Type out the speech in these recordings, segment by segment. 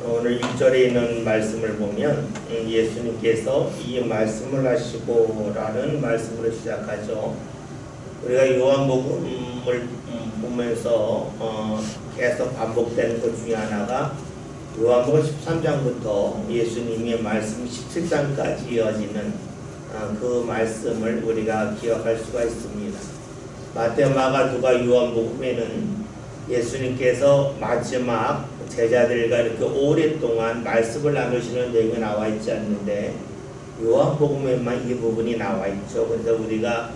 오늘 1절에 있는 말씀을 보면 예수님께서 이 말씀을 하시고라는 말씀으로 시작하죠. 우리가 요한복음을 보면서 계속 반복되는 것 중에 하나가 요한복음 13장부터 예수님의 말씀 17장까지 이어지는 그 말씀을 우리가 기억할 수가 있습니다. 마태, 마가, 누가, 요한복음에는 예수님께서 마지막 제자들과 이렇게 오랫동안 말씀을 나누시는 내용이 나와 있지 않는데 요한복음에만 이 부분이 나와 있죠. 그래서 우리가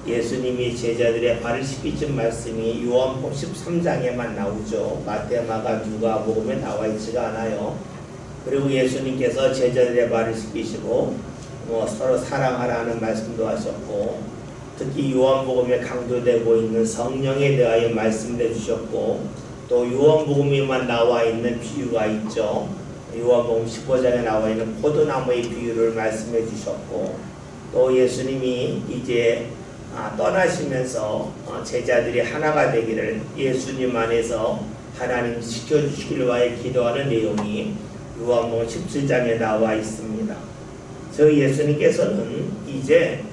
예수님이 제자들의 발을 씻기신 말씀이 요한복음 13장에만 나오죠. 마태, 마가, 누가 복음에 나와 있지가 않아요. 그리고 예수님께서 제자들의 발을 씻기시고 서로 사랑하라는 말씀도 하셨고, 특히 요한복음에 강조되고 있는 성령에 대하여 말씀을 해주셨고, 또 요한복음에만 나와 있는 비유가 있죠. 요한복음 15장에 나와 있는 포도나무의 비유를 말씀해 주셨고, 또 예수님이 이제 떠나시면서 제자들이 하나가 되기를 예수님 안에서 하나님 지켜주시길 위하여 기도하는 내용이 요한복음 17장에 나와 있습니다. 저희 예수님께서는 이제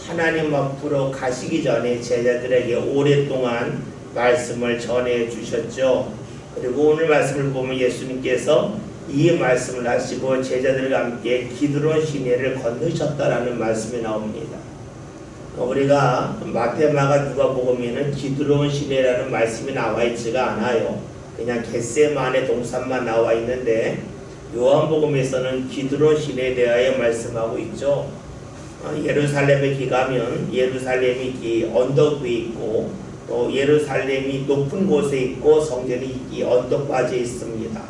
하나님 앞으로 가시기 전에 제자들에게 오랫동안 말씀을 전해 주셨죠. 그리고 오늘 말씀을 보면 예수님께서 이 말씀을 하시고 제자들과 함께 기드론 시내를 건너셨다라는 말씀이 나옵니다. 우리가 마태, 마가, 누가복음에는 기드론 시내라는 말씀이 나와 있지가 않아요. 그냥 겟세마네 동산만 나와 있는데 요한복음에서는 기드론 시내에 대하여 말씀하고 있죠. 예루살렘에 가면 예루살렘이 언덕 위에 있고, 또 예루살렘이 높은 곳에 있고 성전이 이 언덕바지에 있습니다.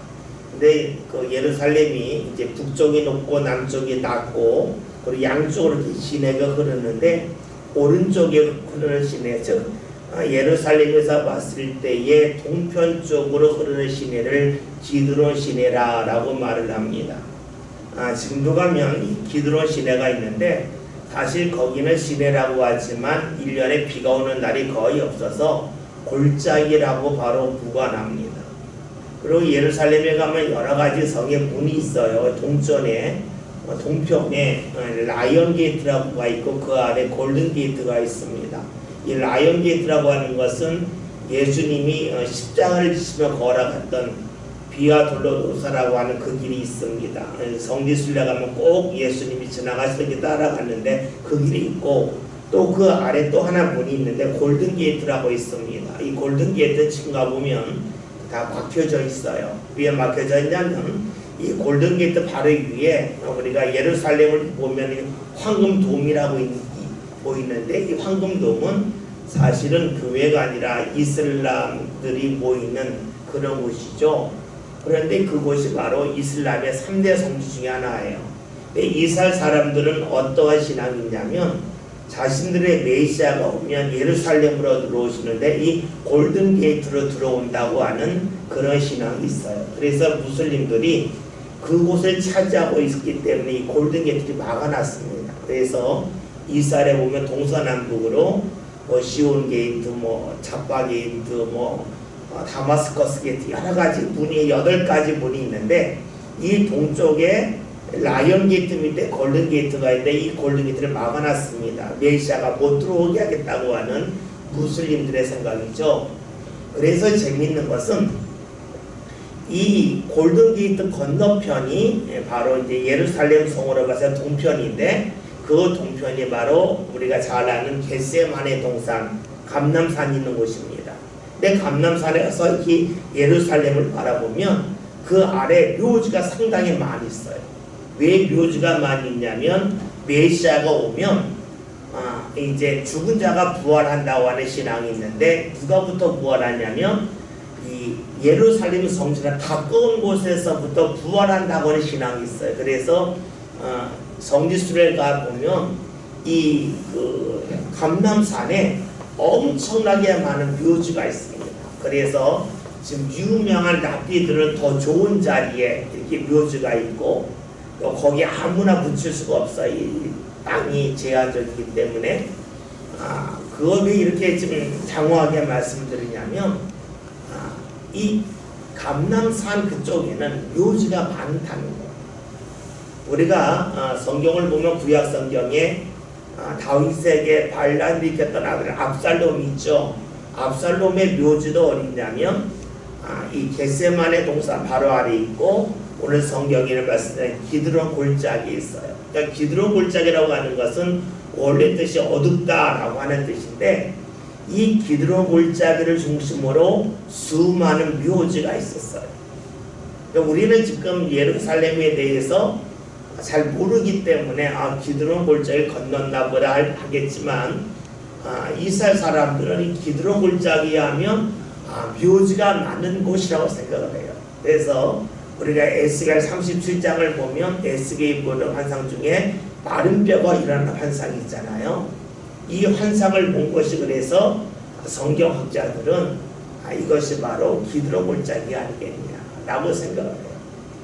근데 그 예루살렘이 이제 북쪽이 높고 남쪽이 낮고, 그리고 양쪽으로 이렇게 시내가 흐르는데 오른쪽에 흐르는 시내, 즉 예루살렘에서 봤을 때의 동편 쪽으로 흐르는 시내를 기드론 시내라고 말을 합니다. 지금도 가면 기드론 시내가 있는데 사실 거기는 시내라고 하지만 1년에 비가 오는 날이 거의 없어서 골짜기라고 바로 무관합니다. 그리고 예루살렘에 가면 여러 가지 성의 문이 있어요. 동전에 동편에 라이언 게이트라고가 있고 그 아래 골든 게이트가 있습니다. 이 라이언 게이트라고 하는 것은 예수님이 십자가를 지시며 걸어갔던 비와 돌로도사라고 하는 그 길이 있습니다. 성지순례 가면 꼭 예수님이 지나가시던 따라갔는데 그 길이 있고, 또 그 아래 또 하나 문이 있는데 골든 게이트라고 있습니다. 이 골든 게이트 지금 가보면 다 막혀져 있어요. 왜 막혀져 있냐면 이 골든 게이트 바로 위에 우리가 예루살렘을 보면 황금돔이라고 보이는데, 이 황금돔은 사실은 교회가 아니라 이슬람들이 모이는 그런 곳이죠. 그런데 그곳이 바로 이슬람의 3대 성지 중에 하나예요. 이스라엘 사람들은 어떠한 신앙이 있냐면 자신들의 메시아가 오면 예루살렘으로 들어오시는데 이 골든 게이트로 들어온다고 하는 그런 신앙이 있어요. 그래서 무슬림들이 그곳을 차지하고 있기 때문에 이 골든 게이트를 막아놨습니다. 그래서 이스라엘에 보면 동서남북으로 시온 게이트, 자파 게이트, 다마스커스 게이트, 여러가지 문이 8가지 문이 있는데 이 동쪽에 라이언 게이트 밑에 골든 게이트가 있는데 이 골든 게이트를 막아놨습니다. 메시아가 못 들어오게 하겠다고 하는 무슬림들의 생각이죠. 그래서 재미있는 것은 이 골든 게이트 건너편이 바로 이제 예루살렘 성으로 봐서 동편인데, 그 동편이 바로 우리가 잘 아는 겟세마네 동산, 감람산이 있는 곳입니다. 근데 감람산에서 이 예루살렘을 바라보면 그 아래 묘지가 상당히 많이 있어요. 왜 묘지가 많이 있냐면 메시아가 오면 이제 죽은 자가 부활한다고 하는 신앙이 있는데, 누가부터 부활하냐면 이 예루살렘 성전을 가까운 곳에서부터 부활한다고 하는 신앙이 있어요. 그래서 성지순례 가 보면 이 감람산에 엄청나게 많은 묘지가 있습니다. 그래서 지금 유명한 랍비들은 더 좋은 자리에 이렇게 묘지가 있고, 또 거기 아무나 붙일 수가 없어요. 이 땅이 제한적이기 때문에. 그걸 왜 이렇게 지금 장황하게 말씀드리냐면 이 감람산 그쪽에는 묘지가 많다는 거예요. 우리가 성경을 보면 구약 성경에 다윗에게 반란을 일으켰던 아들 압살롬이 있죠. 압살롬의 묘지도 어디냐면 이 겟세만의 동산 바로 아래 있고, 오늘 성경에는 말씀드린 기드론 골짜기에 있어요. 그러니까 기드론 골짜기라고 하는 것은 원래 뜻이 어둡다라고 하는 뜻인데, 이 기드론 골짜기를 중심으로 수많은 묘지가 있었어요. 그러니까 우리는 지금 예루살렘에 대해서 잘 모르기 때문에 기드론 골짜기를 건넜나 보다 하겠지만, 이스라엘 사람들은 이 기드론 골짜기 하면 묘지가 많은 곳이라고 생각을 해요. 그래서 우리가 에스겔 37장을 보면 에스겔이 보는 환상 중에 마른 뼈가 일어나는 환상이 있잖아요. 이 환상을 본 것이, 그래서 성경학자들은 이것이 바로 기드론 골짜기 아니겠냐라고 생각을 해요.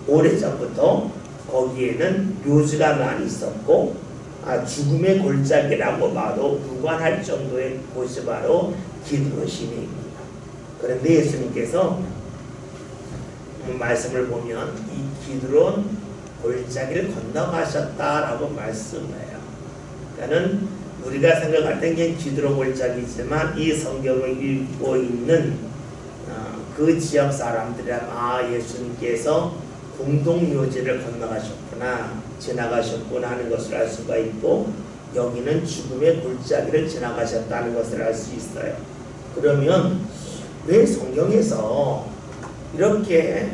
오래전부터 거기에는 묘지가 많이 있었고, 죽음의 골짜기라고 봐도 무관할 정도의 곳이 바로 기드론 시내입니다. 그런데 예수님께서 말씀을 보면 이 기드론 골짜기를 건너가셨다라고 말씀해요. 그러니까는 우리가 생각할 땐 그냥 기드론 골짜기지만, 이 성경을 읽고 있는 그 지역 사람들은 예수님께서 공동묘지를 건너가셨구나, 지나가셨구나 하는 것을 알 수가 있고, 여기는 죽음의 골짜기를 지나가셨다는 것을 알 수 있어요. 그러면 왜 성경에서 이렇게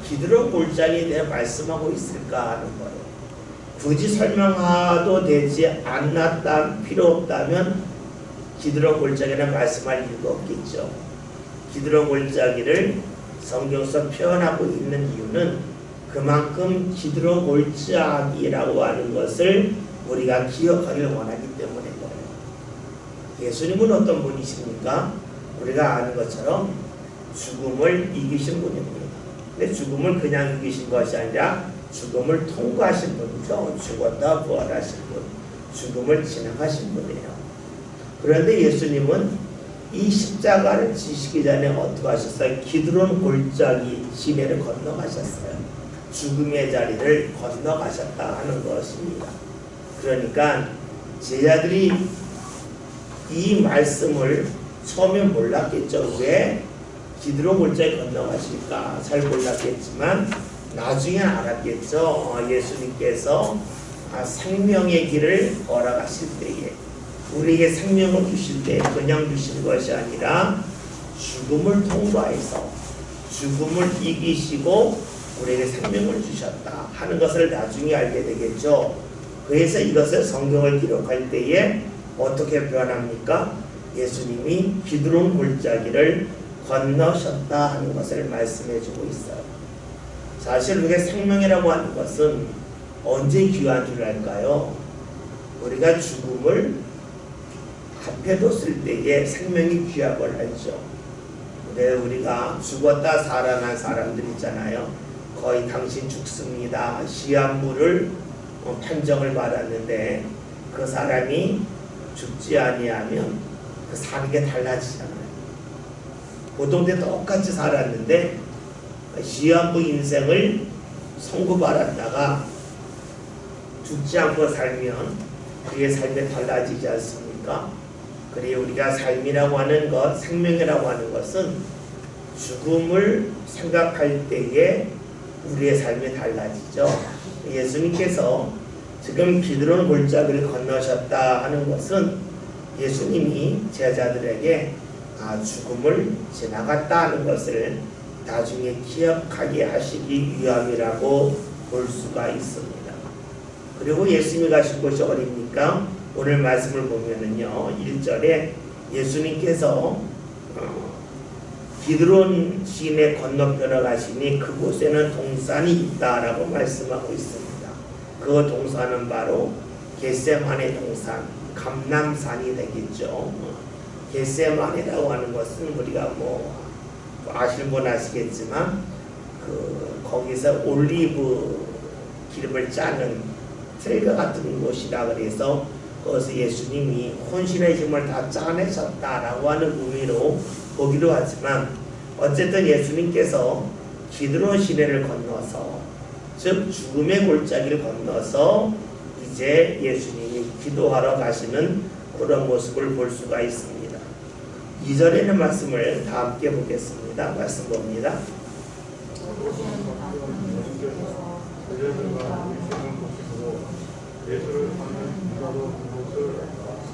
기드론 골짜기에 대해 말씀하고 있을까 하는 거예요. 굳이 설명하도 되지 않았다, 필요 없다면 기드론 골짜기는 말씀할 이유가 없겠죠. 기드론 골짜기를 성경에서 표현하고 있는 이유는 그만큼 기드론 골짜기라고 하는 것을 우리가 기억하길 원하기 때문에 그래요. 예수님은 어떤 분이십니까? 우리가 아는 것처럼 죽음을 이기신 분입니다. 근데 죽음을 그냥 이기신 것이 아니라 죽음을 통과하신 분이죠. 죽었다 부활하신 분, 죽음을 지나가신 분이에요. 그런데 예수님은 이 십자가를 지시기 전에 어떻게 하셨어요? 기드론 골짜기 시내를 건너가셨어요. 죽음의 자리를 건너가셨다 하는 것입니다. 그러니까 제자들이 이 말씀을 처음에 몰랐겠죠. 왜 기드론 골짜기 건너가실까? 잘 몰랐겠지만 나중에 알았겠죠. 예수님께서 생명의 길을 걸어가실 때에, 우리에게 생명을 주실 때 그냥 주신 것이 아니라 죽음을 통과해서 죽음을 이기시고 우리에게 생명을 주셨다 하는 것을 나중에 알게 되겠죠. 그래서 이것을 성경을 기록할 때에 어떻게 표현합니까? 예수님이 기드론 골짜기를 건너셨다 하는 것을 말씀해 주고 있어요. 사실 우리가 생명이라고 하는 것은 언제 귀한 줄 알까요? 우리가 죽음을 앞에 뒀을 때에 생명이 귀하걸 하죠. 근데 우리가 죽었다 살아난 사람들 있잖아요. 거의 당신 죽습니다, 시한부를 판정을 받았는데 그 사람이 죽지 아니하면 그 사는 게 달라지잖아요. 보통 때 똑같이 살았는데 시한부 인생을 선고받았다가 죽지 않고 살면 그의 삶이 달라지지 않습니까? 그래 우리가 삶이라고 하는 것, 생명이라고 하는 것은 죽음을 생각할 때에 우리의 삶이 달라지죠. 예수님께서 지금 기드론 골짜기를 건너셨다 하는 것은 예수님이 제자들에게 죽음을 지나갔다 하는 것을 나중에 기억하게 하시기 위함이라고 볼 수가 있습니다. 그리고 예수님이 가신 곳이 어디입니까? 오늘 말씀을 보면은요, 1절에 예수님께서 기드론 시내 건너편에 가시니 그곳에는 동산이 있다라고 말씀하고 있습니다. 그 동산은 바로 겟세마네 동산, 감람산이 되겠죠. 겟세마네라고 하는 것은 우리가 아실 분 아시겠지만 거기서 올리브 기름을 짜는 트레이가 같은 곳이라 그래서 거기서 예수님이 혼신의 힘을 다 짜내셨다라고 하는 의미로 보기도 하지만 어쨌든 예수님께서 기드론 시내를 건너서, 즉 죽음의 골짜기를 건너서 이제 예수님이 기도하러 가시는 그런 모습을 볼 수가 있습니다. 2절에 있는 말씀을 다 함께 보겠습니다. 말씀 봅니다.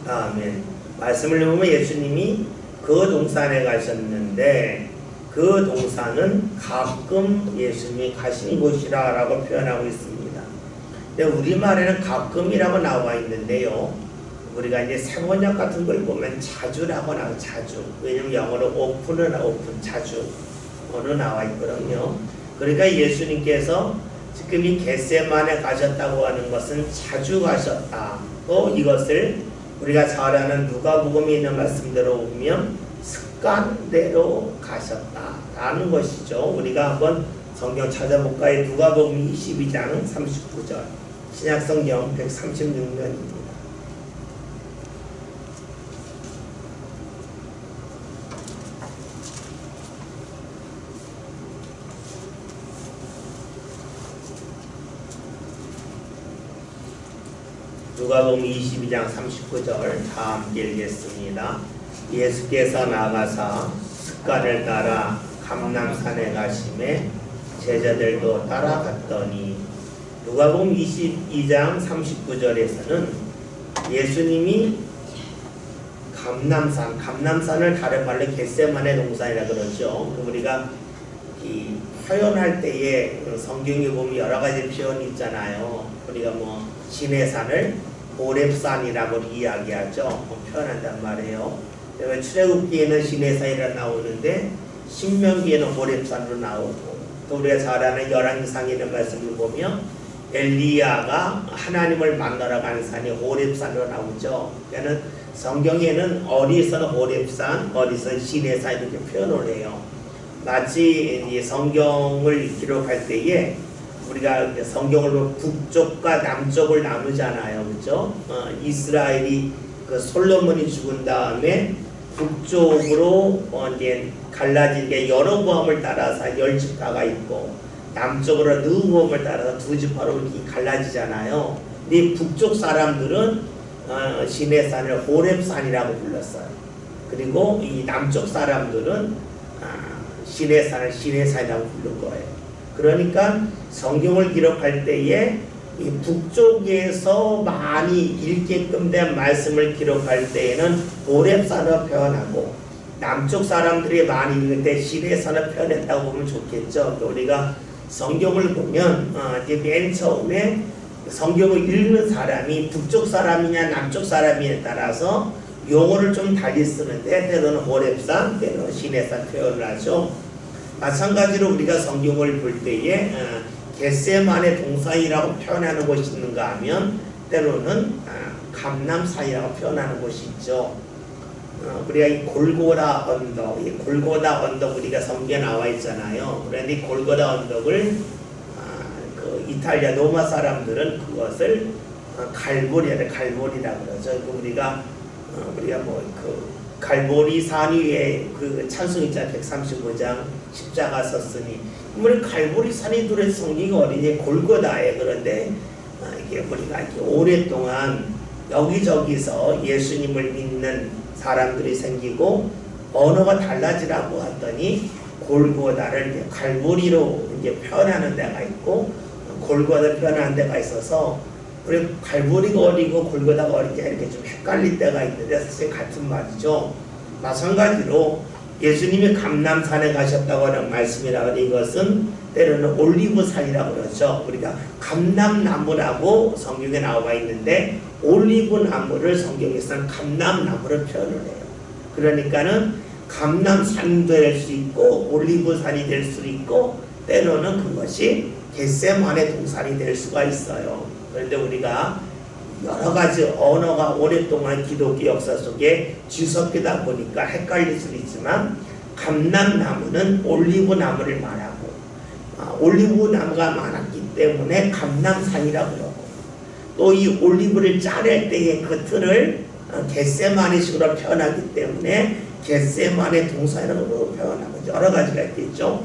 아멘. 말씀을 보면 예수님이 그 동산에 가셨는데 그 동산은 가끔 예수님이 가신 곳이라고 표현하고 있습니다. 근데 우리말에는 가끔이라고 나와 있는데요. 우리가 이제 세번역 같은 걸 보면 자주라고 나와요. 자주. 왜냐면 영어로 오픈은 오픈, 자주. 어느 나와 있거든요. 그러니까 예수님께서 지금 이 겟세마네 가셨다고 하는 것은 자주 가셨다. 또 이것을 우리가 잘 아는 누가복음에 있는 말씀대로 보면 습관대로 가셨다라는 것이죠. 우리가 한번 성경 찾아볼까요? 누가복음 22장 39절. 신약성경 136면입니다. 누가복음 22장 39절 다 함께 읽겠습니다. 예수께서 나가사 습관을 따라 감람산에 가심에 제자들도 따라갔더니, 누가복음 22장 39절에서는 예수님이 감람산을 다른 말로 겟세마네 동산이라 그러죠. 우리가 이 표현할 때에 성경에 보면 여러 가지 표현이 있잖아요. 우리가 뭐 시내산을 호렙산이라고 이야기하죠. 표현한단 말이에요. 출애굽기에는 시내산이라 나오는데 신명기에는 호렙산으로 나오고, 또 우리가 잘 아는 열왕기상에 있는 말씀을 보면 엘리야가 하나님을 만나러 가는 산이 호렙산으로 나오죠. 그러니까 성경에는 어디서는 호렙산, 어디서는 시내산 이렇게 표현을 해요. 마치 성경을 기록할 때에 우리가 성경을 보면 북쪽과 남쪽을 나누잖아요. 그렇죠? 이스라엘이 그 솔로몬이 죽은 다음에 북쪽으로 이제 갈라진 게 여로보암을 따라서 10지파가 있고, 남쪽으로 느호보암을 따라서 2지파로 이렇게 갈라지잖아요. 근데 북쪽 사람들은 시내산을 호렙산이라고 불렀어요. 그리고 이 남쪽 사람들은 시내산을 시내산이라고 부른 거예요. 그러니까 성경을 기록할 때에 이 북쪽에서 많이 읽게끔 된 말씀을 기록할 때에는 호렙산을 표현하고, 남쪽 사람들이 많이 읽을 때 시내산을 표현했다고 보면 좋겠죠. 우리가 성경을 보면 이제 맨 처음에 성경을 읽는 사람이 북쪽 사람이냐 남쪽 사람이냐에 따라서 용어를 좀 달리 쓰는데, 때로는 호렙산, 때로는 시내산 표현을 하죠. 마찬가지로 우리가 성경을 볼 때에 겟세마네 동산이라고 표현하는 곳이 있는가 하면 때로는 감람산이라고 표현하는 곳이 있죠. 우리가 이 골고다 언덕, 이 골고다 언덕 우리가 성경에 나와 있잖아요. 그런데 이 골고다 언덕을 그 이탈리아 로마 사람들은 그것을 갈보리라고 그러죠. 우리가 뭐 그 갈보리 산 위에 그 찬송 있잖아요. 135장 십자가 섰으니, 우리 갈보리 산이 들어있는 성경이 어디니? 골고다에. 그런데 이게 우리가 이렇게 오랫동안 여기저기서 예수님을 믿는 사람들이 생기고 언어가 달라지라고 했더니 골고다를 이제 갈보리로 이제 표현하는 데가 있고 골고다를 표현하는 데가 있어서, 우리 갈보리가 어디고 골고다가 어디냐 이렇게 좀 헷갈릴 때가 있는데 사실 같은 말이죠. 마찬가지로 예수님이 감람산에 가셨다고 하는 말씀이라고 이것은 때로는 올리브산이라고 그러죠. 우리가 감람나무라고 성경에 나와 있는데 올리브나무를 성경에서는 감람나무를 표현을 해요. 그러니까는 감람산도 될 수 있고 올리브산이 될 수 있고 때로는 그것이 겟세마네 동산이 될 수가 있어요. 그런데 우리가 여러 가지 언어가 오랫동안 기독교 역사 속에 뒤섞이다 보니까 헷갈릴 수도 있지만, 감람나무는 올리브나무를 말하고 올리브나무가 많았기 때문에 감람산이라고 그러고, 또 이 올리브를 짜낼 때의 그 틀을 겟세마네식으로 표현하기 때문에 겟세마네 동산으로 표현하고 여러 가지가 있겠죠.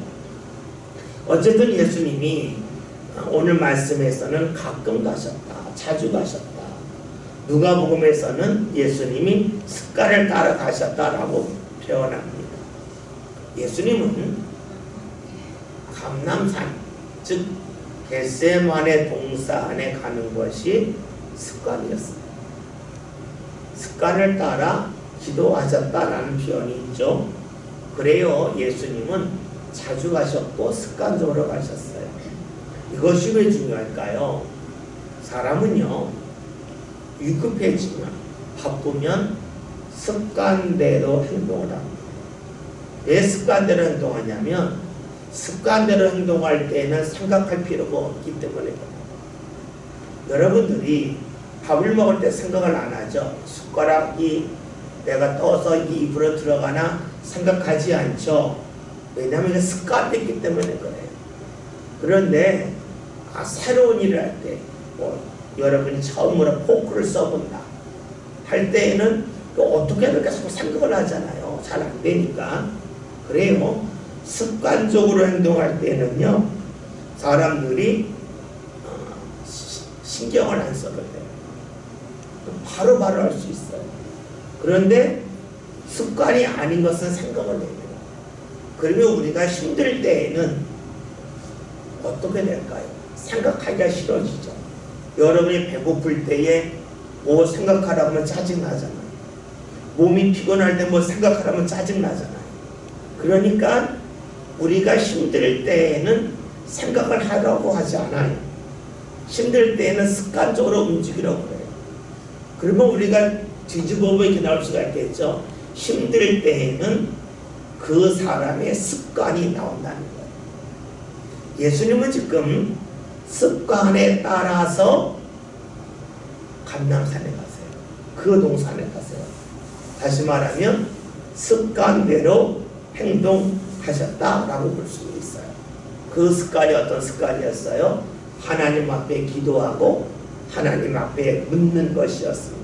어쨌든 예수님이 오늘 말씀에서는 가끔 가셨다, 자주 가셨다. 누가복음에서는 예수님이 습관을 따라 가셨다라고 표현합니다. 예수님은 감람산, 즉 겟세마네 동산에 가는 것이 습관이었어요. 습관을 따라 기도하셨다라는 표현이 있죠. 그래요, 예수님은 자주 가셨고 습관적으로 가셨어요. 이것이 왜 중요할까요? 사람은요, 위급해지면, 바쁘면 습관대로 행동을 합니다. 왜 습관대로 행동하냐면 습관대로 행동할 때는 생각할 필요가 없기 때문에 여러분들이 밥을 먹을 때 생각을 안 하죠. 숟가락이 내가 떠서 이 입으로 들어가나 생각하지 않죠. 왜냐하면 습관됐기 때문에 그래요. 그런데 새로운 일을 할 때 여러분이 처음으로 포크를 써본다 할 때에는 어떻게 이렇게 자꾸 생각을 하잖아요. 잘 안 되니까. 그래요. 습관적으로 행동할 때는요, 사람들이 신경을 안 써도 돼요. 바로바로 할 수 있어요. 그런데 습관이 아닌 것은 생각을 해요. 그러면 우리가 힘들 때에는 어떻게 될까요? 생각하기가 싫어지죠. 여러분이 배고플 때에 뭐 생각하라고 하면 짜증나잖아요. 몸이 피곤할 때 뭐 생각하라면 짜증나잖아요. 그러니까 우리가 힘들 때에는 생각을 하라고 하지 않아요. 힘들 때에는 습관적으로 움직이라고 해요. 그러면 우리가 뒤집어보면 이렇게 나올 수가 있겠죠. 힘들 때에는 그 사람의 습관이 나온다는 거예요. 예수님은 지금 습관에 따라서 감람산에 가세요. 그 동산에 가세요. 다시 말하면 습관대로 행동하셨다라고 볼 수 있어요. 그 습관이 어떤 습관이었어요? 하나님 앞에 기도하고 하나님 앞에 묻는 것이었습니다.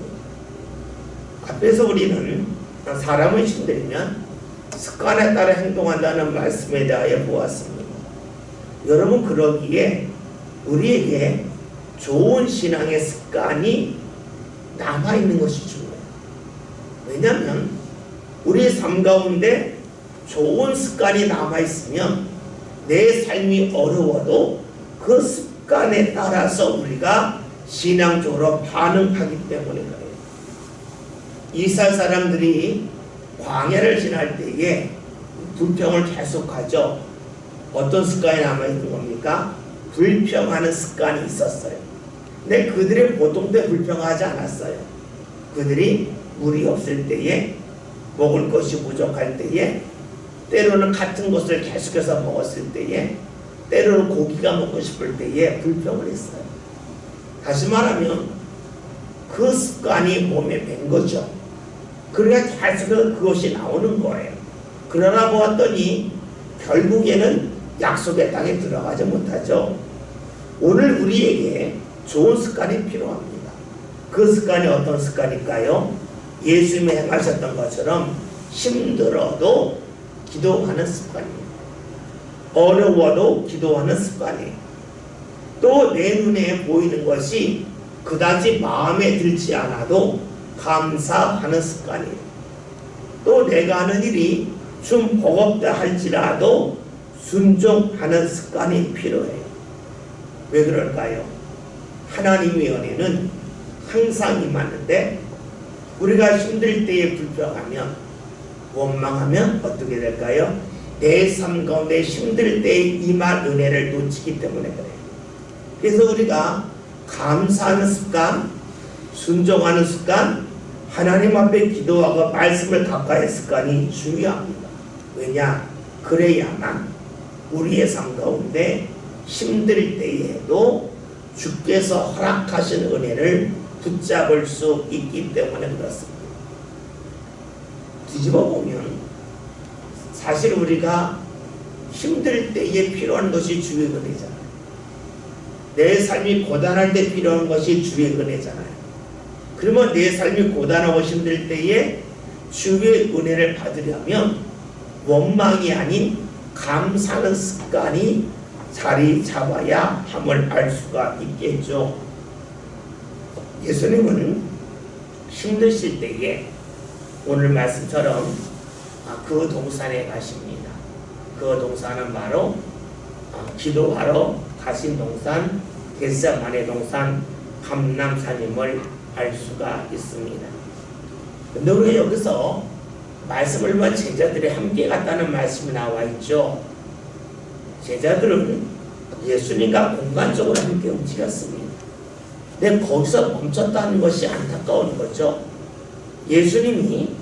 앞에서 우리는 사람을 힘들면 습관에 따라 행동한다는 말씀에 대하여 보았습니다. 여러분, 그러기에 우리에게 좋은 신앙의 습관이 남아있는 것이 중요해요. 왜냐하면 우리 삶 가운데 좋은 습관이 남아있으면 내 삶이 어려워도 그 습관에 따라서 우리가 신앙적으로 반응하기 때문에 그래요. 이스라엘 사람들이 광야를 지날 때에 불평을 계속하죠. 어떤 습관이 남아있는 겁니까? 불평하는 습관이 있었어요. 근데 그들이 보통 때 불평하지 않았어요. 그들이 물이 없을 때에, 먹을 것이 부족할 때에, 때로는 같은 것을 계속해서 먹었을 때에, 때로는 고기가 먹고 싶을 때에 불평을 했어요. 다시 말하면 그 습관이 몸에 밴 거죠. 그러니까 계속해서 그것이 나오는 거예요. 그러나 보았더니 결국에는 약속의 땅에 들어가지 못하죠. 오늘 우리에게 좋은 습관이 필요합니다. 그 습관이 어떤 습관일까요? 예수님이 행하셨던 것처럼 힘들어도 기도하는 습관입니다. 어려워도 기도하는 습관이에요. 또 내 눈에 보이는 것이 그다지 마음에 들지 않아도 감사하는 습관이에요. 또 내가 하는 일이 좀 버겁다 할지라도 순종하는 습관이 필요해요. 왜 그럴까요? 하나님의 은혜는 항상 임하는데 우리가 힘들 때에 불평하면, 원망하면 어떻게 될까요? 내 삶 가운데 힘들 때에 임할 은혜를 놓치기 때문에 그래요. 그래서 우리가 감사하는 습관, 순종하는 습관, 하나님 앞에 기도하고 말씀을 가까이 습관이 중요합니다. 왜냐? 그래야만 우리의 삶 가운데 힘들 때에도 주께서 허락하신 은혜를 붙잡을 수 있기 때문에 그렇습니다. 뒤집어 보면 사실 우리가 힘들 때에 필요한 것이 주의 은혜잖아요. 내 삶이 고단할 때 필요한 것이 주의 은혜잖아요. 그러면 내 삶이 고단하고 힘들 때에 주의 은혜를 받으려면 원망이 아닌 감사하는 습관이 자리 잡아야 함을 알 수가 있겠죠. 예수님은 힘드실 때에 오늘 말씀처럼 그 동산에 가십니다. 그 동산은 바로 기도하러 가신 동산, 겟세마네 동산, 감람산임을 알 수가 있습니다. 근데 우리가 여기서 말씀을 보면 제자들이 함께 갔다는 말씀이 나와 있죠. 제자들은 예수님과 공간적으로 함께 움직였습니다. 근데 거기서 멈췄다는 것이 안타까운 거죠. 예수님이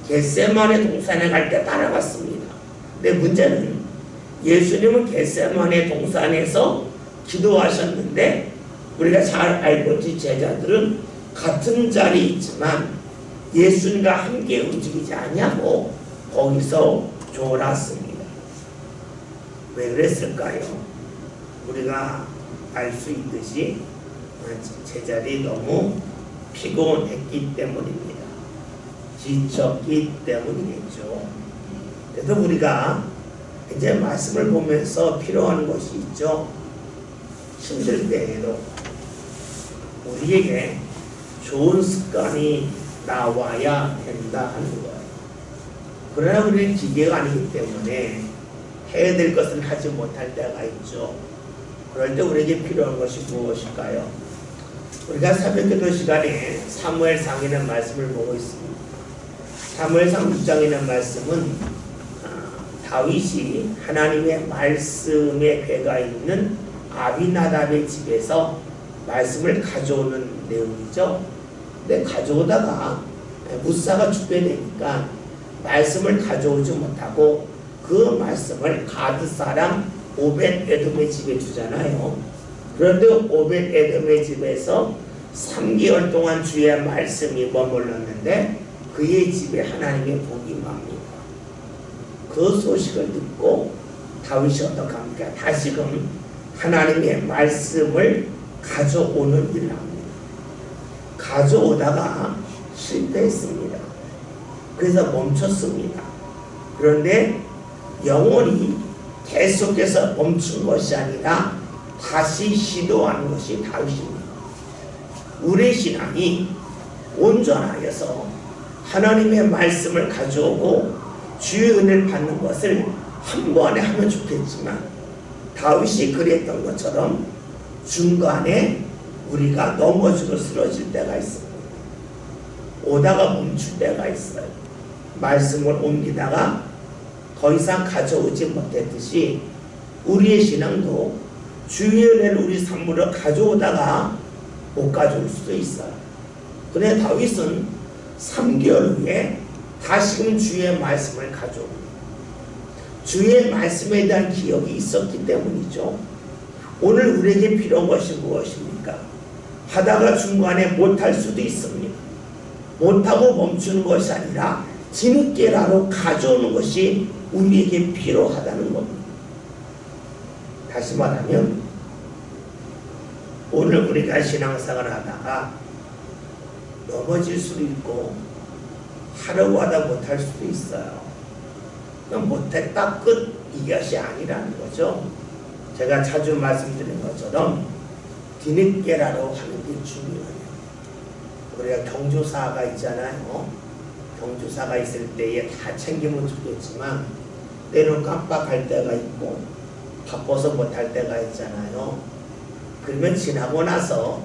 겟세마네 동산에 갈 때 따라갔습니다. 근데 문제는 예수님은 겟세마네 동산에서 기도하셨는데 우리가 잘 알고 있지 제자들은 같은 자리에 있지만 예수님과 함께 움직이지 않냐고 거기서 졸았습니다. 왜 그랬을까요? 우리가 알 수 있듯이 제자들이 너무 피곤했기 때문입니다. 지쳤기 때문이겠죠. 그래서 우리가 이제 말씀을 보면서 필요한 것이 있죠. 힘들 때에도 우리에게 좋은 습관이 나와야 된다 하는 거예요. 그러나 우리는 기계가 아니기 때문에 해야 될 것을 하지 못할 때가 있죠. 그럴 때 우리에게 필요한 것이 무엇일까요? 우리가 새벽기도 시간에 사무엘상에 있는 말씀을 보고 있습니다. 사무엘상 6장에 있는 말씀은 다윗이 하나님의 말씀의 괴가 있는 아비나답의 집에서 말씀을 가져오는 내용이죠. 근데 가져오다가 무사가 죽게 되니까 말씀을 가져오지 못하고 그 말씀을 가드 사람 오벳 에돔의 집에 주잖아요. 그런데 오벳 에돔의 집에서 3개월 동안 주의 말씀이 머물렀는데 그의 집에 하나님의 복이 맙니다. 그 소식을 듣고 다윗이 어떻게 합니까? 다시금 하나님의 말씀을 가져오는 일을 합니다. 가져오다가 실패했습니다. 그래서 멈췄습니다. 그런데 영원히 계속해서 멈춘 것이 아니라 다시 시도하는 것이 다윗입니다. 우리의 신앙이 온전하여서 하나님의 말씀을 가져오고 주의 은혜를 받는 것을 한 번에 하면 좋겠지만 다윗이 그랬던 것처럼 중간에 우리가 넘어지고 쓰러질 때가 있습니다. 오다가 멈출 때가 있어요. 말씀을 옮기다가 더 이상 가져오지 못했듯이 우리의 신앙도 주의 은혜를 우리 삶으로 가져오다가 못 가져올 수도 있어요. 그런데 다윗은 3개월 후에 다시금 주의 말씀을 가져옵니다. 주의 말씀에 대한 기억이 있었기 때문이죠. 오늘 우리에게 필요한 것이 무엇입니까? 하다가 중간에 못할 수도 있습니다. 못하고 멈추는 것이 아니라 뒤늦게라도 가져오는 것이 우리에게 필요하다는 겁니다. 다시 말하면 오늘 우리가 신앙생활을 하다가 넘어질 수도 있고 하려고 하다 못할 수도 있어요. 못했다 끝 이것이 아니라는 거죠. 제가 자주 말씀드린 것처럼 뒤늦게라도 하는 게 중요해요. 우리가 경조사가 있잖아요. 경조사가 있을 때에 다 챙기면 좋겠지만 때로는 깜빡할 때가 있고 바빠서 못할 때가 있잖아요. 그러면 지나고 나서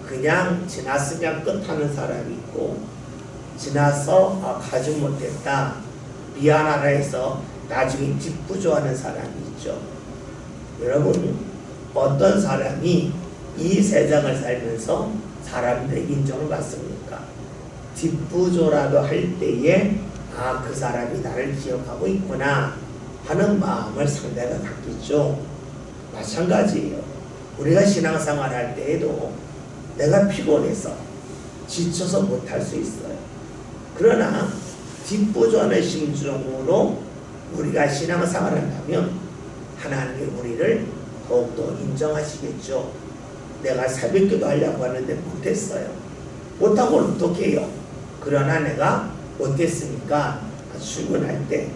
그냥 지났으면 끝하는 사람이 있고 지나서 가지 못했다 미안하다 해서 나중에 뒷부조하는 사람이 있죠. 여러분 어떤 사람이 이 세상을 살면서 사람들의 인정을 받습니까? 뒷부조라도 할 때에 그 사람이 나를 기억하고 있구나 하는 마음을 상대가 갖겠죠. 마찬가지예요. 우리가 신앙생활 할 때에도 내가 피곤해서 지쳐서 못할 수 있어요. 그러나 뒷부조하는 심정으로 우리가 신앙생활을 한다면 하나님이 우리를 더욱더 인정하시겠죠. 내가 새벽기도 하려고 하는데 못했어요. 못하고 어떻게 해요? 그러나 내가 어땠습니까? 출근할 때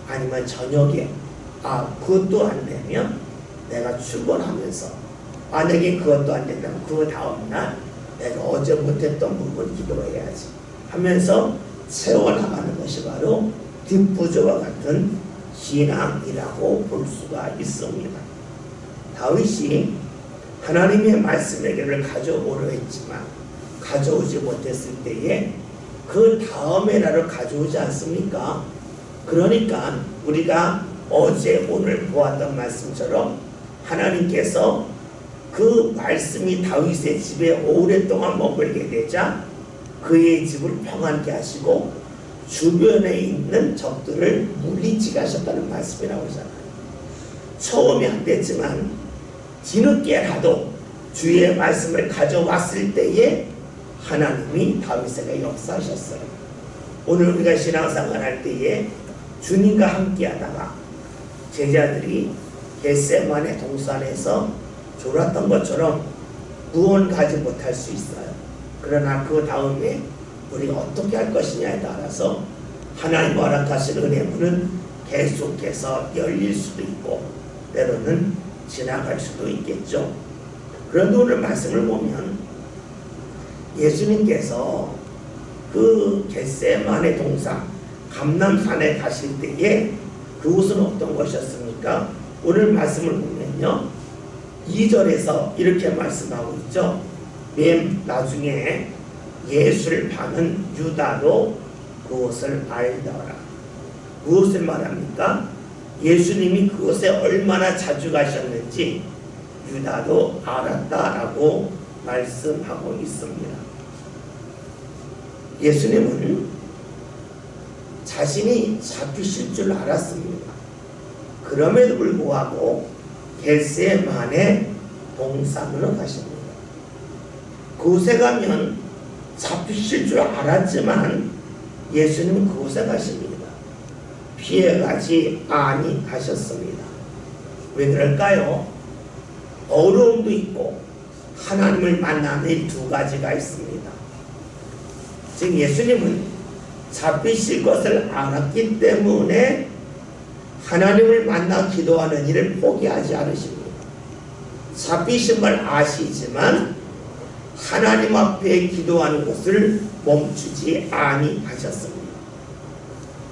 아니면 저녁에 그것도 안 되면 내가 출근하면서 만약에 그것도 안 된다면 그 다음날 내가 어제 못했던 부분 기도해야지 하면서 채워나가는 것이 바로 뒷부조와 같은 신앙이라고 볼 수가 있습니다. 다윗이 하나님의 말씀에게를 가져오려 했지만 가져오지 못했을 때에 그 다음에 나를 가져오지 않습니까? 그러니까 우리가 어제 오늘 보았던 말씀처럼 하나님께서 그 말씀이 다윗의 집에 오랫동안 머물게 되자 그의 집을 평안케 하시고 주변에 있는 적들을 물리치게 하셨다는 말씀이 나오잖아요. 처음에 안 됐지만 뒤늦게라도 주의 말씀을 가져왔을 때에 하나님이 다윗에게 역사하셨어요. 오늘 우리가 신앙생활 할 때에 주님과 함께 하다가 제자들이 겟세마네 동산에서 졸았던 것처럼 무언가지 못할 수 있어요. 그러나 그 다음에 우리가 어떻게 할 것이냐에 따라서 하나님 허락하신 은혜 문은 계속해서 열릴 수도 있고 때로는 지나갈 수도 있겠죠. 그런데 오늘 말씀을 보면 예수님께서 그 겟세마네 동산 감람산에 가실 때에 그곳은 어떤 것이었습니까? 오늘 말씀을 보면요 2절에서 이렇게 말씀하고 있죠. 맨 나중에 예수를 파는 유다도 그것을 알더라. 무엇을 말합니까? 예수님이 그곳에 얼마나 자주 가셨는지 유다도 알았다라고 말씀하고 있습니다. 예수님은 자신이 잡히실 줄 알았습니다. 그럼에도 불구하고 겟세마네 동산으로 가십니다. 그곳에 가면 잡히실 줄 알았지만 예수님은 그곳에 가십니다. 피해가지 아니하셨습니다. 왜 그럴까요? 어려움도 있고 하나님을 만나는 일 두 가지가 있습니다. 즉 예수님은 잡히실 것을 알았기 때문에 하나님을 만나 기도하는 일을 포기하지 않으십니다. 잡히신 걸 아시지만 하나님 앞에 기도하는 것을 멈추지 아니하셨습니다.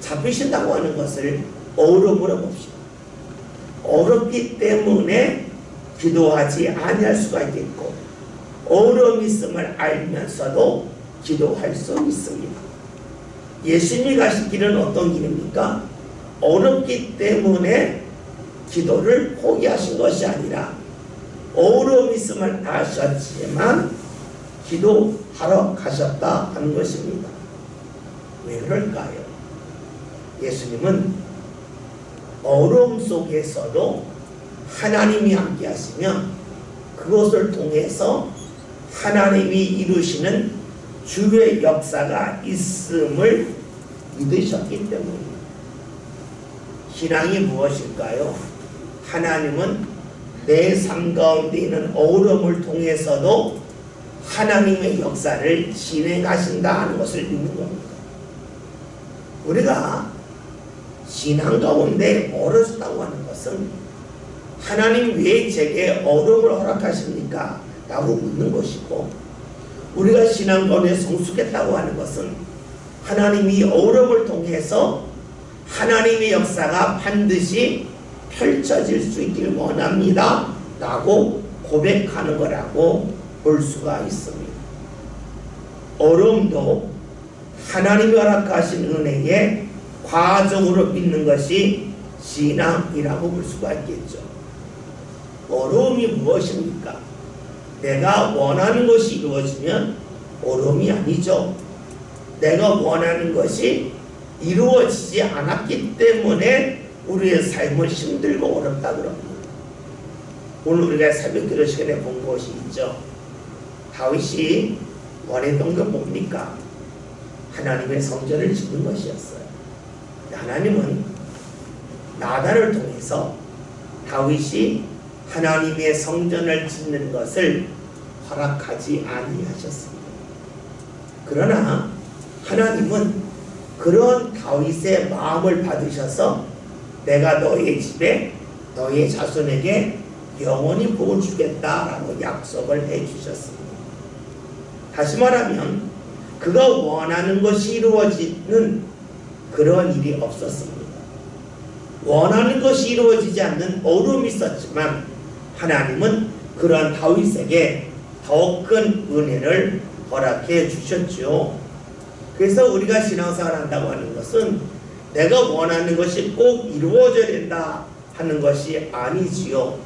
잡히신다고 하는 것을 어려움으로 봅시다. 어렵기 때문에 기도하지 아니할 수가 있겠고 어려움이 있음을 알면서도 기도할 수 있습니다. 예수님이 가신 길은 어떤 길입니까? 어렵기 때문에 기도를 포기하신 것이 아니라 어려움이 있음을 아셨지만 기도하러 가셨다 하는 것입니다. 왜 그럴까요? 예수님은 어려움 속에서도 하나님이 함께 하시면 그것을 통해서 하나님이 이루시는 주의 역사가 있음을 믿으셨기 때문입니다. 신앙이 무엇일까요? 하나님은 내 삶 가운데 있는 어려움을 통해서도 하나님의 역사를 진행하신다 하는 것을 믿는 겁니다. 우리가 신앙 가운데 멀어졌다고 하는 것은 하나님 왜 제게 어려움을 허락하십니까? 라고 묻는 것이고 우리가 신앙 가운데 성숙했다고 하는 것은 하나님이 어려움을 통해서 하나님의 역사가 반드시 펼쳐질 수 있길 원합니다 라고 고백하는 거라고 볼 수가 있습니다. 어려움도 하나님이 허락하신 은혜의 과정으로 믿는 것이 신앙이라고 볼 수가 있겠죠. 어려움이 무엇입니까? 내가 원하는 것이 이루어지면 어려움이 아니죠. 내가 원하는 것이 이루어지지 않았기 때문에 우리의 삶은 힘들고 어렵다 그럽니다. 오늘 우리가 새벽기도 시간에 본 것이 있죠. 다윗이 원했던 건 뭡니까? 하나님의 성전을 짓는 것이었어요. 하나님은 나단을 통해서 다윗이 하나님의 성전을 짓는 것을 허락하지 아니하셨습니다. 그러나 하나님은 그런 다윗의 마음을 받으셔서 내가 너의 집에 너의 자손에게 영원히 복을 주겠다라고 약속을 해주셨습니다. 다시 말하면 그가 원하는 것이 이루어지는 그런 일이 없었습니다. 원하는 것이 이루어지지 않는 어려움이 있었지만 하나님은 그러한 다윗에게 더 큰 은혜를 허락해 주셨죠. 그래서 우리가 신앙생활 한다고 하는 것은 내가 원하는 것이 꼭 이루어져야 된다 하는 것이 아니지요.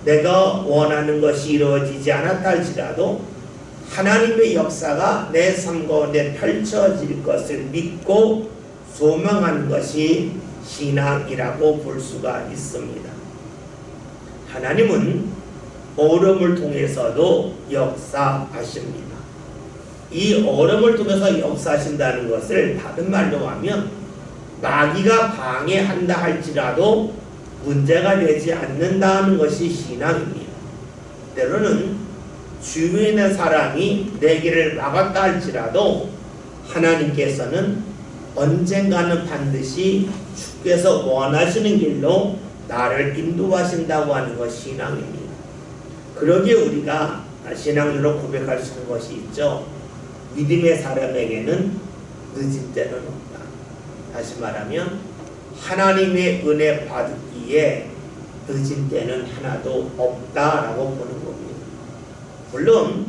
내가 원하는 것이 이루어지지 않았다 할지라도 하나님의 역사가 내 삶 가운데 펼쳐질 것을 믿고 소망하는 것이 신앙이라고 볼 수가 있습니다. 하나님은 어려움을 통해서도 역사하십니다. 이 어려움을 통해서 역사하신다는 것을 다른 말로 하면 마귀가 방해한다 할지라도 문제가 되지 않는다는 것이 신앙입니다. 때로는 주위에 있는 사람이 내 길을 막았다 할지라도 하나님께서는 언젠가는 반드시 주께서 원하시는 길로 나를 인도하신다고 하는 것이 신앙입니다. 그러기에 우리가 신앙으로 고백할 수 있는 것이 있죠. 믿음의 사람에게는 늦은 때는 없다. 다시 말하면 하나님의 은혜 받기에 늦은 때는 하나도 없다라고 보는 겁니다. 물론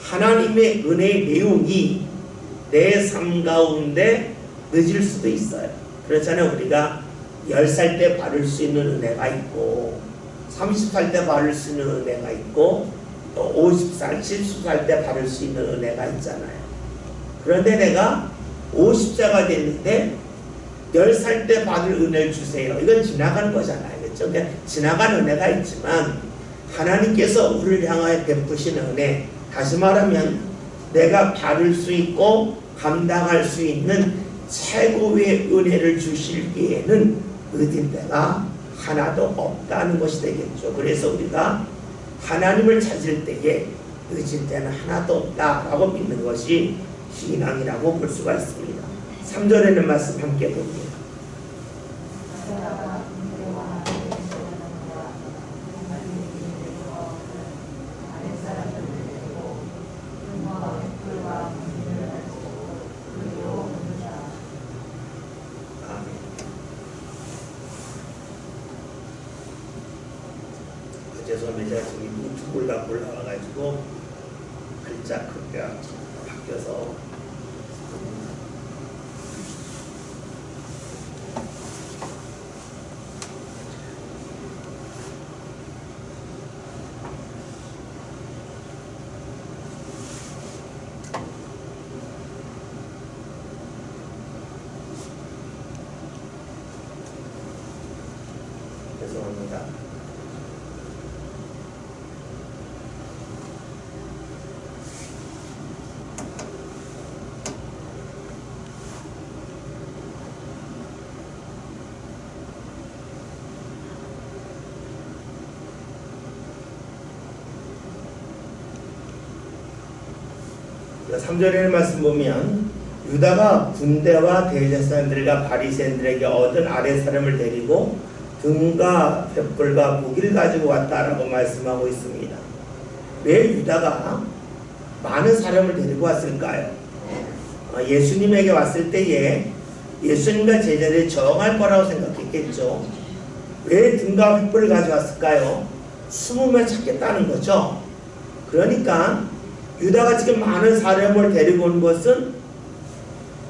하나님의 은혜의 내용이 내 삶 가운데 늦을 수도 있어요. 그렇잖아요. 우리가 10살 때 받을 수 있는 은혜가 있고 30살 때 받을 수 있는 은혜가 있고 또 50살, 70살 때 받을 수 있는 은혜가 있잖아요. 그런데 내가 50세가 됐는데 10살 때 받을 은혜를 주세요. 이건 지나가는 거잖아요. 그렇죠? 그러니까 지나간 은혜가 있지만 하나님께서 우리를 향하여 베푸신 은혜, 다시 말하면 내가 받을 수 있고 감당할 수 있는 최고의 은혜를 주실기에는 늦은 때가 하나도 없다는 것이 되겠죠. 그래서 우리가 하나님을 찾을 때에 늦은 때는 하나도 없다라고 믿는 것이 신앙이라고 볼 수가 있습니다. 3절에는 말씀 함께 봅니다. 죄송합니다. 제가 지금 노트북을 갖고 올라와가지고 글자 크기가 바뀌어서 죄송합니다. 그러니까 3절의 말씀 보면 유다가 군대와 대제사장들과 바리새인들에게 얻은 아랫사람을 데리고 등과 횃불과 무기를 가지고 왔다라고 말씀하고 있습니다. 왜 유다가 많은 사람을 데리고 왔을까요? 예수님에게 왔을 때에 예수님과 제자들이 저항할 거라고 생각했겠죠. 왜 등과 횃불을 가져왔을까요? 숨으면 찾겠다는 거죠. 그러니까 유다가 지금 많은 사람을 데리고 온 것은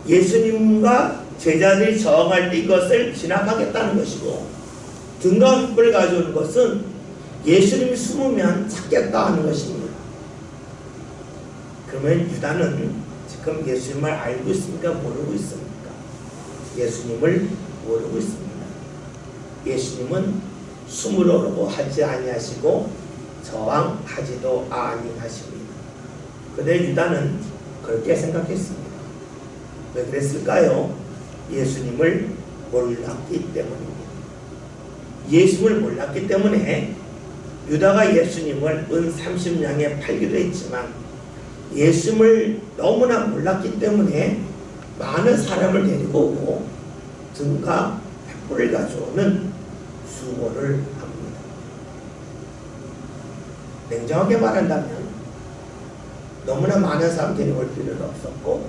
예수님과 제자들이 저항할 때 이것을 진압하겠다는 것이고, 등과 횃불을 가져온 것은 예수님이 숨으면 찾겠다 하는 것입니다. 그러면 유다는 지금 예수님을 알고 있습니까? 모르고 있습니까? 예수님을 모르고 있습니다. 예수님은 숨으려고 하지 아니하시고 저항하지도 아니하십니다. 그런데 유다는 그렇게 생각했습니다. 왜 그랬을까요? 예수님을 몰랐기 때문입니다. 예수님을 몰랐기 때문에 유다가 예수님을 은 30냥에 팔기도 했지만 예수님을 너무나 몰랐기 때문에 많은 사람을 데리고 오고 등과 횃불을 가져오는 수고를 합니다. 냉정하게 말한다면 너무나 많은 사람 데리고 올 필요는 없었고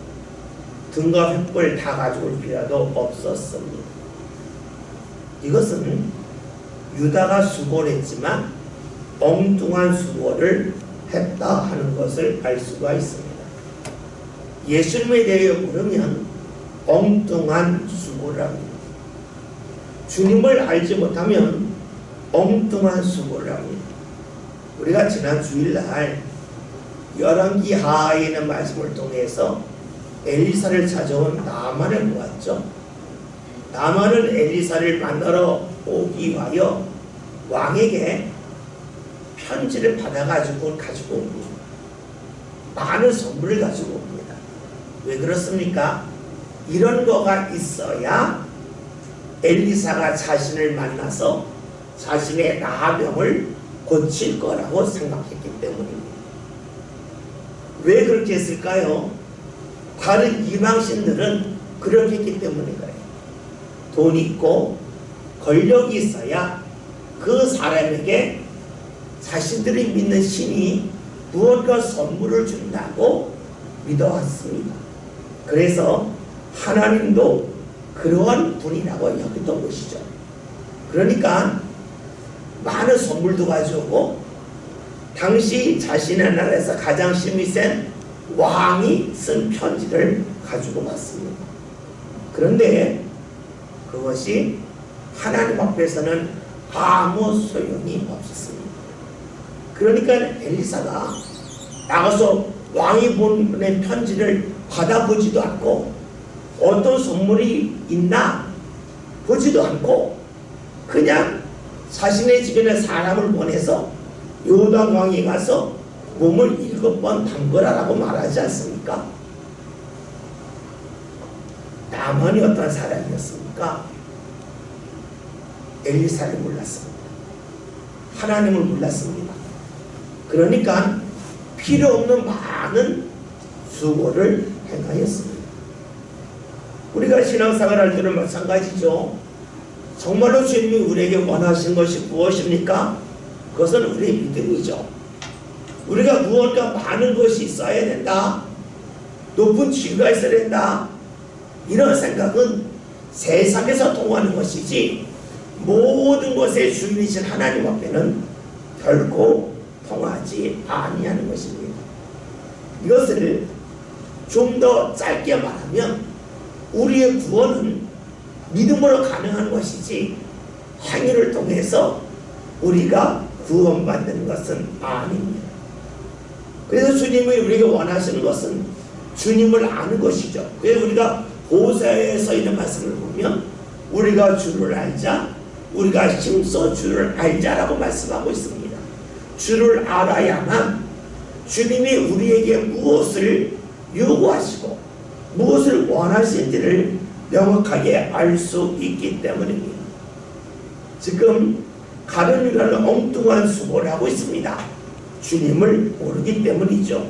등과 횃불 다 가져올 필요도 없었습니다. 이것은 유다가 수고를 했지만 엉뚱한 수고를 했다 하는 것을 알 수가 있습니다. 예수님에 대해 물으면 엉뚱한 수고를 합니다. 주님을 알지 못하면 엉뚱한 수고를 합니다. 우리가 지난 주일날 열왕기 하하에 있는 말씀을 통해서 엘리사를 찾아온 나만을 보았죠. 나만은 엘리사를 만나러 오기 위하여 왕에게 편지를 가지고 옵니다. 많은 선물을 가지고 옵니다. 왜 그렇습니까? 이런 거가 있어야 엘리사가 자신을 만나서 자신의 나병을 고칠 거라고 생각했기 때문입니다. 왜 그렇게 했을까요? 다른 이방신들은 그렇게 했기 때문인가요? 돈이 있고 권력이 있어야 그 사람에게 자신들이 믿는 신이 무언가 선물을 준다고 믿어왔습니다. 그래서 하나님도 그러한 분이라고 여겼던 것이죠. 그러니까 많은 선물도 가져오고 당시 자신의 나라에서 가장 힘이 센 왕이 쓴 편지를 가지고 왔습니다. 그런데 그것이 하나님 앞에서는 아무 소용이 없었습니다. 그러니까 엘리사가 나가서 왕이 보낸 편지를 받아보지도 않고 어떤 선물이 있나 보지도 않고 그냥 자신의 주변에 사람을 보내서 요단 왕에 가서 몸을 7번 담그라라고 말하지 않습니까? 나만이 어떤 사람이었습니까? 엘리사를 몰랐습니다. 하나님을 몰랐습니다. 그러니까 필요 없는 많은 수고를 행하였습니다. 우리가 신앙생활 할 때는 마찬가지죠. 정말로 주님이 우리에게 원하신 것이 무엇입니까? 그것은 우리의 믿음이죠. 우리가 무언가 많은 것이 있어야 된다. 높은 지위가 있어야 된다. 이런 생각은 세상에서 통하는 것이지 모든 것의 주인이신 하나님 앞에는 결코 통하지 아니하는 것입니다. 이것을 좀 더 짧게 말하면 우리의 구원은 믿음으로 가능한 것이지 행위를 통해서 우리가 구원받는 것은 아닙니다. 그래서 주님이 우리에게 원하시는 것은 주님을 아는 것이죠. 그래서 우리가 호세아에서 있는 말씀을 보면 우리가 주를 알자, 우리가 힘써 주를 알자라고 말씀하고 있습니다. 주를 알아야만 주님이 우리에게 무엇을 요구하시고 무엇을 원하시는지를 명확하게 알 수 있기 때문입니다. 지금 가룟 유다는 엉뚱한 수고를 하고 있습니다. 주님을 모르기 때문이죠.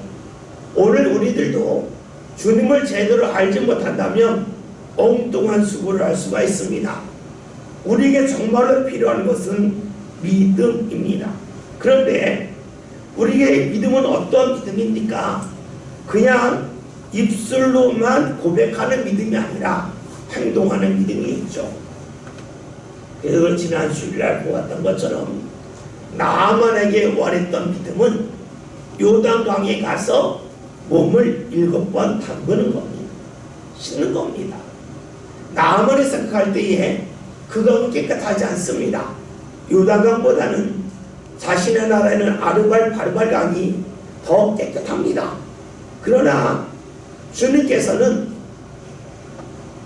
오늘 우리들도 주님을 제대로 알지 못한다면 엉뚱한 수고를 할 수가 있습니다. 우리에게 정말로 필요한 것은 믿음입니다. 그런데 우리의 믿음은 어떤 믿음입니까? 그냥 입술로만 고백하는 믿음이 아니라 행동하는 믿음이 있죠. 그래서 지난 주일날 보았던 것처럼 나만에게 원했던 믿음은 요단강에 가서 몸을 7번 담그는 겁니다. 씻는 겁니다. 나만이 생각할 때에 그건 깨끗하지 않습니다. 요단강보다는 자신의 나라에는 아르발 바르발강이 더 깨끗합니다. 그러나 주님께서는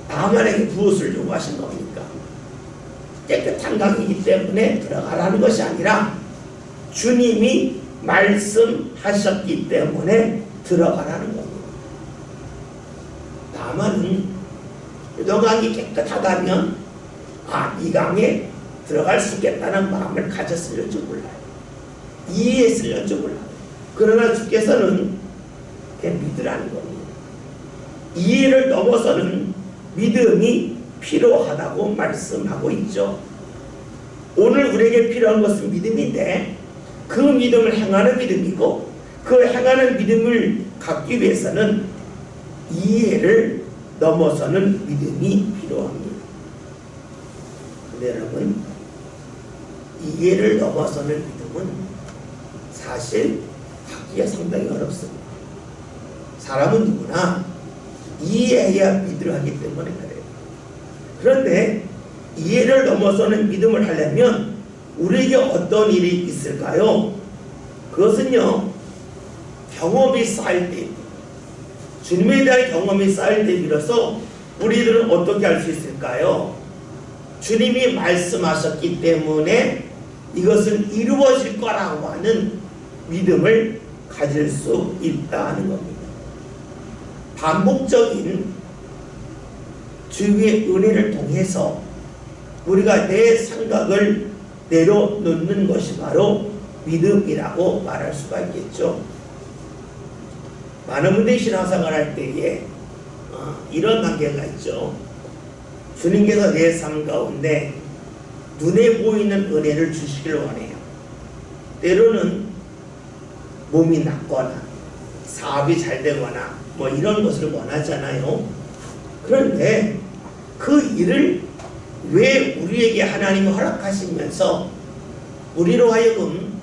나만에게 무엇을 요구하신 겁니까? 깨끗한 강이기 때문에 들어가라는 것이 아니라 주님이 말씀하셨기 때문에 들어가라는 겁니다. 다만 이 강이 깨끗하다면 이 강에 들어갈 수 있겠다는 마음을 가졌을지 몰라요. 이해했을지 몰라요. 그러나 주께서는 그냥 믿으라는 겁니다. 이해를 넘어서는 믿음이 필요하다고 말씀하고 있죠. 오늘 우리에게 필요한 것은 믿음인데 그 믿음을 행하는 믿음이고 그 행하는 믿음을 갖기 위해서는 이해를 넘어서는 믿음이 필요합니다. 근데 여러분, 이해를 넘어서는 믿음은 사실 갖기가 상당히 어렵습니다. 사람은 누구나 이해해야 믿음을 하기 때문에 그래요. 그런데 이해를 넘어서는 믿음을 하려면 우리에게 어떤 일이 있을까요? 그것은요, 경험이 쌓일 때, 주님에 대한 경험이 쌓일 때 비로소 우리들은 어떻게 할 수 있을까요? 주님이 말씀하셨기 때문에 이것은 이루어질 거라고 하는 믿음을 가질 수 있다는 겁니다. 반복적인 주의 은혜를 통해서 우리가 내 생각을 내려놓는 것이 바로 믿음이라고 말할 수가 있겠죠. 많은 분들이 신앙생활 할 때에 이런 단계가 있죠. 주님께서 내 삶 가운데 눈에 보이는 은혜를 주시길 원해요. 때로는 몸이 낫거나 사업이 잘 되거나 뭐 이런 것을 원하잖아요. 그런데 그 일을 왜 우리에게 하나님이 허락하시면서 우리로 하여금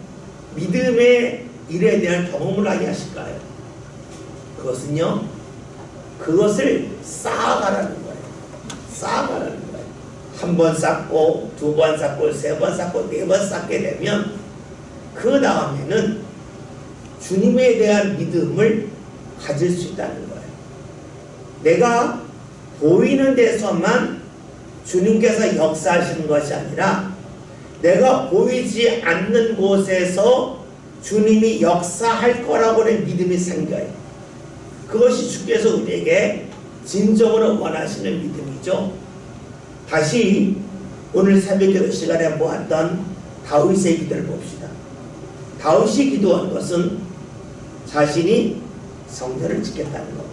믿음의 일에 대한 경험을 하게 하실까요? 그것은요, 그것을 쌓아가라는 거예요. 쌓아가라는 거예요. 한 번 쌓고, 두 번 쌓고, 세 번 쌓고, 네 번 쌓게 되면 그 다음에는 주님에 대한 믿음을 가질 수 있다는 거예요. 내가 보이는 데서만 주님께서 역사하시는 것이 아니라 내가 보이지 않는 곳에서 주님이 역사할 거라고는 믿음이 생겨요. 그것이 주께서 우리에게 진정으로 원하시는 믿음이죠. 다시 오늘 새벽기도 시간에 보았던 다윗의 기도를 봅시다. 다윗이 기도한 것은 자신이 성전을 짓겠다는 겁니다.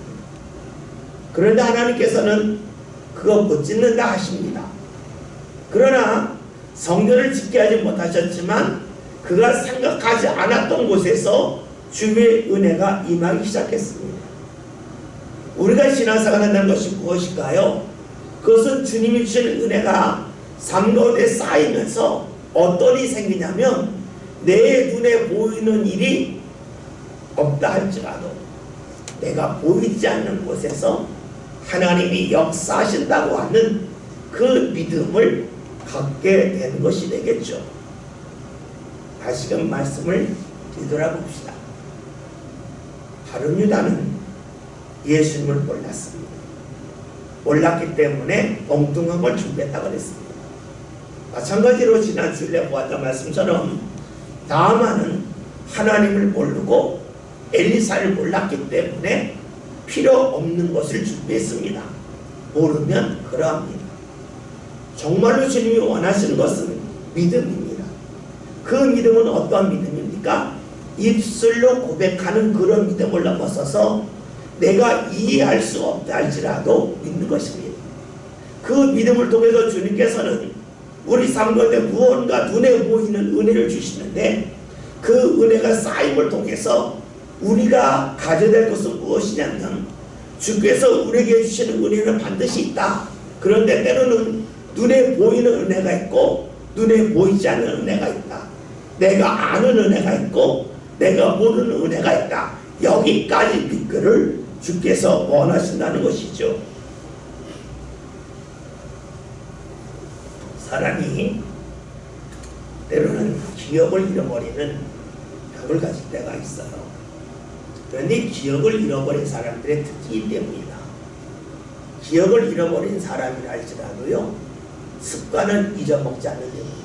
그런데 하나님께서는 그거 못 짓는다 하십니다. 그러나 성전을 짓게 하지 못하셨지만 그가 생각하지 않았던 곳에서 주의 은혜가 임하기 시작했습니다. 우리가 신앙생활 한다는 것이 무엇일까요? 그것은 주님이 주신 은혜가 삶 가운데 쌓이면서 어떤 일이 생기냐면 내 눈에 보이는 일이 없다 할지라도 내가 보이지 않는 곳에서 하나님이 역사하신다고 하는 그 믿음을 갖게 되는 것이 되겠죠. 다시금 말씀을 되돌아봅시다. 다른 유다는 예수님을 몰랐습니다. 몰랐기 때문에 엉뚱한 걸 준비했다고 그랬습니다. 마찬가지로 지난 주일에 보았던 말씀처럼 다마는 하나님을 모르고 엘리사를 몰랐기 때문에 필요 없는 것을 준비했습니다. 모르면 그러합니다. 정말로 주님이 원하시는 것은 믿음입니다. 그 믿음은 어떠한 믿음입니까? 입술로 고백하는 그런 믿음을 넘어서서 내가 이해할 수 없다 할지라도 믿는 것입니다. 그 믿음을 통해서 주님께서는 우리 삶 가운데 무언가 눈에 보이는 은혜를 주시는데 그 은혜가 쌓임을 통해서 우리가 가져야 될 것은 무엇이냐면 주께서 우리에게 주시는 은혜는 반드시 있다. 그런데 때로는 눈에 보이는 은혜가 있고 눈에 보이지 않는 은혜가 있다. 내가 아는 은혜가 있고 내가 모르는 은혜가 있다. 여기까지 믿기를 주께서 원하신다는 것이죠. 사람이 때로는 기억을 잃어버리는 병을 가질 때가 있어요. 그런데 기억을 잃어버린 사람들의 특징이 때문이다. 기억을 잃어버린 사람이라 할지라도요, 습관을 잊어먹지 않는 때문입니다.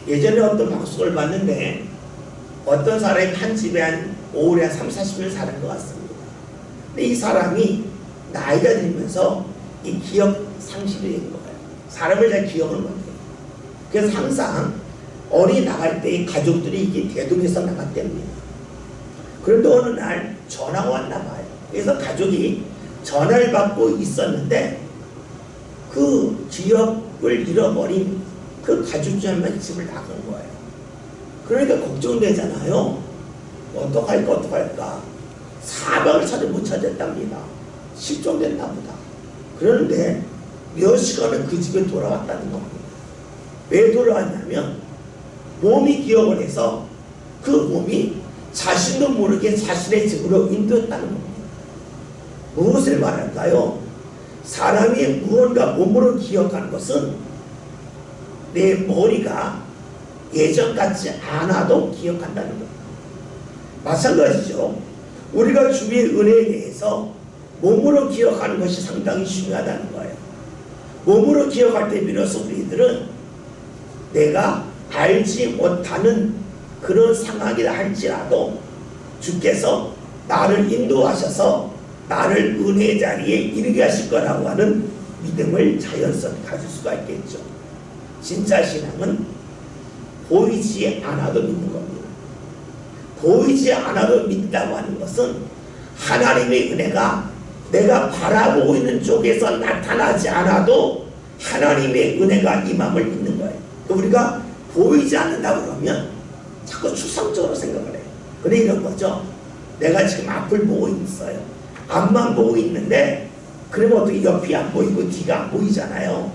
예전에 어떤 방송을 봤는데 어떤 사람이 한 집에 한 오래 한 30-40년 사는 것 같습니다. 근데 이 사람이 나이가 들면서 이 기억 상실이 된 거예요. 사람을 잘 기억을 못해요. 그래서 항상 어디 나갈 때 이 가족들이 이게 대동해서 나갔답니다. 그런데 어느 날 전화가 왔나 봐요. 그래서 가족이 전화를 받고 있었는데 그 기억을 잃어버린 그 가족 중 한 명이 집을 나간 거예요. 그러니까 걱정되잖아요. 어떡할까. 사방을 찾아 못 찾았답니다. 실종됐나 보다. 그런데 몇 시간을 그 집에 돌아왔다는 겁니다. 왜 돌아왔냐면 몸이 기억을 해서 그 몸이 자신도 모르게 자신의 집으로 인도했다는 겁니다. 무엇을 말할까요? 사람이 무언가 몸으로 기억하는 것은 내 머리가 예전 같지 않아도 기억한다는 겁니다. 마찬가지죠. 우리가 주의 은혜에 대해서 몸으로 기억하는 것이 상당히 중요하다는 거예요. 몸으로 기억할 때 비로소 우리들은 내가 알지 못하는 그런 상황이라 할지라도 주께서 나를 인도하셔서 나를 은혜의 자리에 이르게 하실 거라고 하는 믿음을 자연스럽게 가질 수가 있겠죠. 진짜 신앙은 보이지 않아도 믿는 겁니다. 보이지 않아도 믿는다고 하는 것은 하나님의 은혜가 내가 바라보고 있는 쪽에서 나타나지 않아도 하나님의 은혜가 임함을 믿는 거예요. 우리가 보이지 않는다고 그러면 자꾸 추상적으로 생각을 해요. 근데 이런 거죠. 내가 지금 앞을 보고 있어요. 앞만 보고 있는데 그러면 어떻게 옆이 안 보이고 뒤가 안 보이잖아요.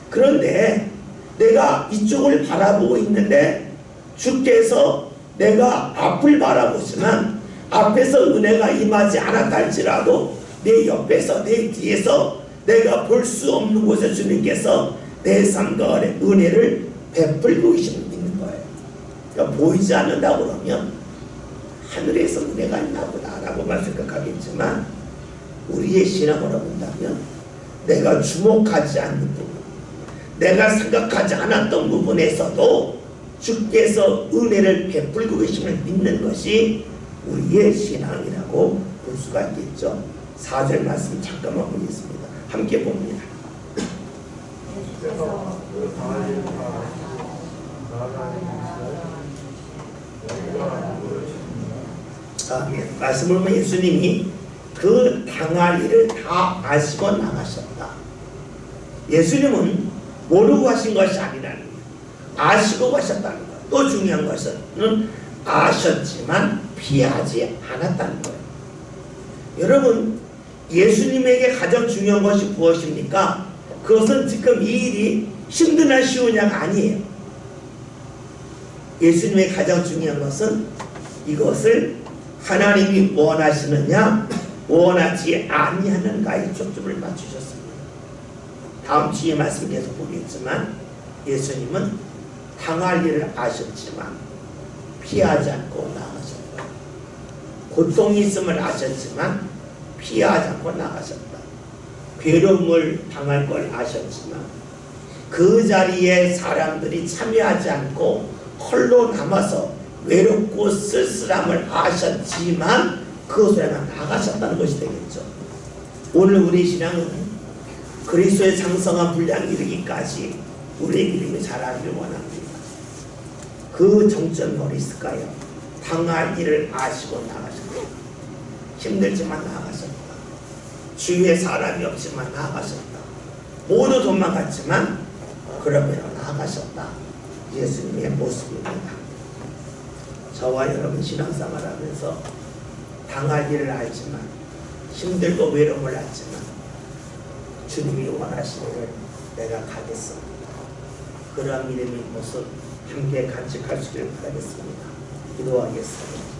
그런데 내가 이쪽을 바라보고 있는데 주께서 내가 앞을 바라보지만 앞에서 은혜가 임하지 않았다 할지라도 내 옆에서 내 뒤에서 내가 볼 수 없는 곳에 주님께서 내 삶과 은혜를 베풀고 계심을 믿는 거예요. 그러니까 보이지 않는다고 그러면 하늘에서 은혜가 있나 보다라고만 생각하겠지만 우리의 신앙으로 본다면 내가 주목하지 않는 부분, 내가 생각하지 않았던 부분에서도 주께서 은혜를 베풀고 계심을 믿는 것이 우리의 신앙이라고 볼 수가 있겠죠. 4절 말씀 잠깐만 보겠습니다. 함께 봅니다. 말씀을 보면 예수님이 그 당할 일을 다 아시고 나가셨다. 예수님은 모르고 하신 것이 아니라는 거예요. 아시고 가셨다는 거예요. 또 중요한 것은 아셨지만 피하지 않았다는 거예요. 여러분, 예수님에게 가장 중요한 것이 무엇입니까? 그것은 지금 이 일이 힘드나 쉬우냐가 아니에요. 예수님의 가장 중요한 것은 이것을 하나님이 원하시느냐 원하지 아니하는가에 초점을 맞추셨습니다. 다음 주에 말씀 계속 보겠지만 예수님은 당할 일을 아셨지만 피하지 않고 나가셨다. 고통이 있음을 아셨지만 피하지 않고 나가셨다. 괴로움을 당할 걸 아셨지만 그 자리에 사람들이 참여하지 않고 홀로 남아서 외롭고 쓸쓸함을 아셨지만 그것을 나가셨다는 것이 되겠죠. 오늘 우리 신앙은 그리스도의 장성한 분량이 이르기까지 우리의 믿음이 자라기를 원합니다. 그 정점이 어디 있을까요? 당할 일을 아시고 나가셨다. 힘들지만 나가셨다. 주위에 사람이 없지만 나가셨다. 모두 도망갔지만 그러면 나가셨다. 예수님의 모습입니다. 저와 여러분 신앙생활 하면서 당할 일을 알지만 힘들고 외로움을 알지만 주님이 원하시기를 내가 가겠습니다. 그러한 믿음의 모습 함께 간직할 수 있기를 바라겠습니다. 기도하겠습니다.